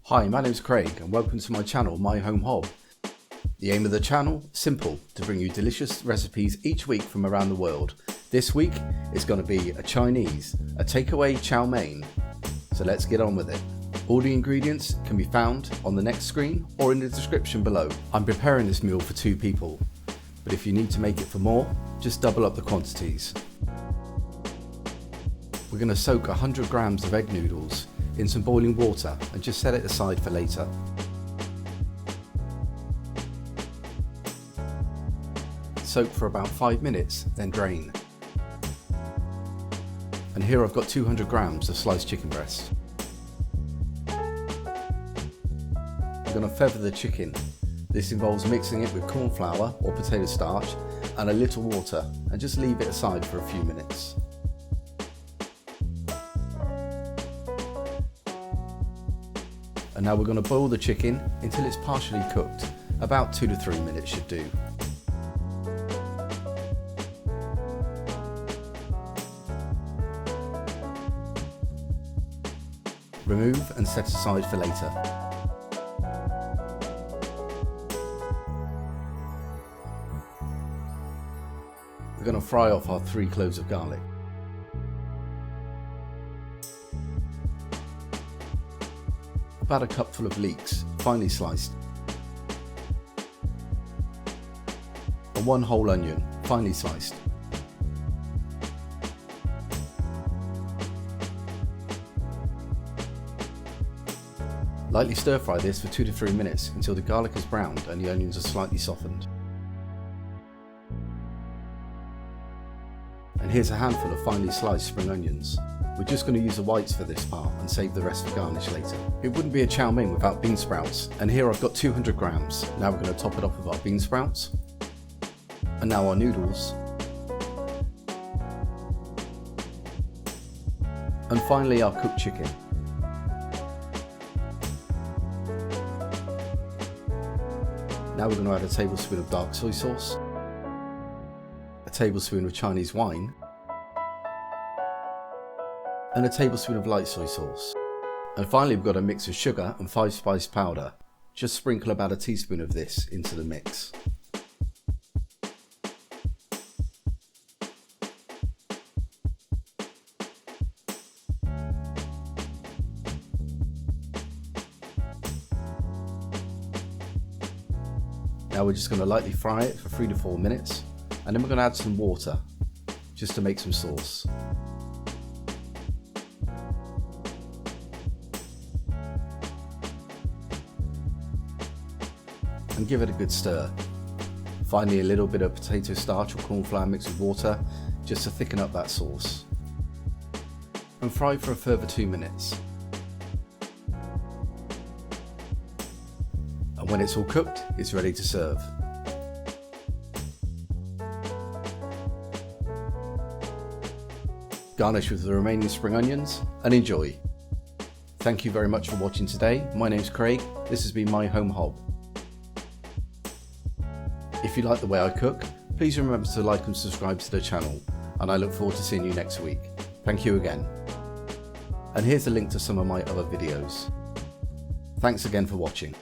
Hi, my name's Craig and welcome to my channel, My Home Hob. The aim of the channel? Simple, to bring you delicious recipes each week from around the world. This week is going to be a takeaway chow mein. So let's get on with it. All the ingredients can be found on the next screen or in the description below. I'm preparing this meal for 2 people, but if you need to make it for more, just double up the quantities. We're going to soak 100 grams of egg noodles in some boiling water and just set it aside for later. Soak for about 5 minutes, then drain. And here I've got 200 grams of sliced chicken breast. We're going to feather the chicken. This involves mixing it with corn flour or potato starch and a little water, and just leave it aside for a few minutes. And now we're going to boil the chicken until it's partially cooked. About 2 to 3 minutes should do. Remove and set aside for later. We're going to fry off our 3 cloves of garlic. About a cupful of leeks, finely sliced. And 1 whole onion, finely sliced. Lightly stir fry this for 2 to 3 minutes until the garlic is browned and the onions are slightly softened. And here's a handful of finely sliced spring onions. We're just going to use the whites for this part and save the rest for garnish later. It wouldn't be a chow mein without Beansprouts, and here I've got 200 grams. Now we're going to top it off with our Beansprouts. And now our noodles. And finally our cooked chicken. Now we're going to add a tablespoon of dark soy sauce, a tablespoon of Chinese wine, and a tablespoon of light soy sauce. And finally we've got a mix of sugar and 5-spice powder. Just sprinkle about a teaspoon of this into the mix. Now we're just going to lightly fry it for 3 to 4 minutes, and then we're going to add some water just to make some sauce. And give it a good stir. Finally, a little bit of potato starch or cornflour mixed with water just to thicken up that sauce. And fry for a further 2 minutes. And when it's all cooked, it's ready to serve. Garnish with the remaining spring onions and enjoy. Thank you very much for watching today. My name's Craig. This has been My Home Hob. If you like the way I cook, please remember to like and subscribe to the channel, and I look forward to seeing you next week. Thank you again. And here's a link to some of my other videos. Thanks again for watching.